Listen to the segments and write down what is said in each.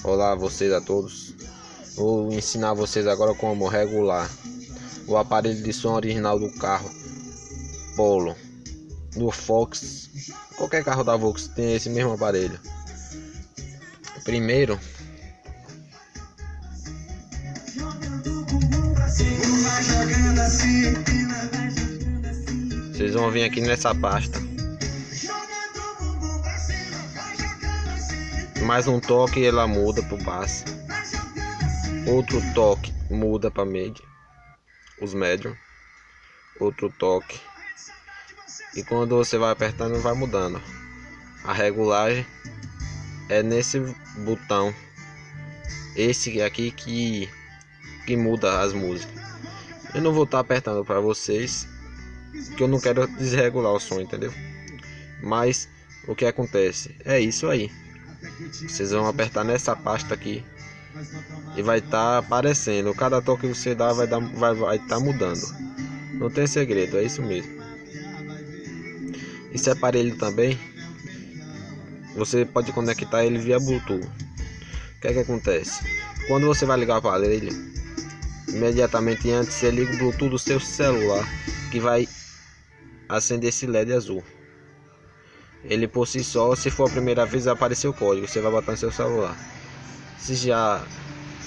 Olá a vocês a todos. Vou ensinar vocês agora como regular o aparelho de som original do carro Polo, do Fox. Qualquer carro da Volks tem esse mesmo aparelho. Primeiro, vocês vão vir aqui nessa pasta. Mais um toque ela muda para o basse. Outro toque muda para médio, os médios. Outro toque. E quando você vai apertando vai mudando. A regulagem é nesse botão. Esse aqui que muda as músicas. Eu não vou estar apertando para vocês, que eu não quero desregular o som, entendeu? Mas o que acontece é isso aí. Vocês vão apertar nessa pasta aqui e vai estar aparecendo. Cada toque que você dá vai estar mudando. Não tem segredo, é isso mesmo. Esse aparelho também você pode conectar ele via Bluetooth. O que é que acontece? Quando você vai ligar o aparelho, imediatamente antes você liga o Bluetooth do seu celular, que vai acender esse LED azul. Ele por si só, se for a primeira vez, vai aparecer o código, você vai botar no seu celular. Se já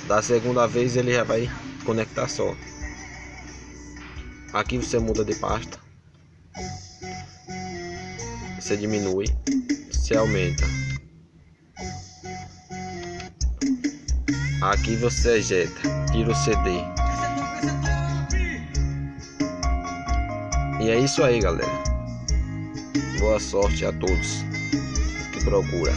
da segunda vez, ele já vai conectar só. Aqui você muda de pasta, você diminui, você aumenta. Aqui você ejeta, tira o CD. E é isso aí, galera. Boa sorte a todos que procuram.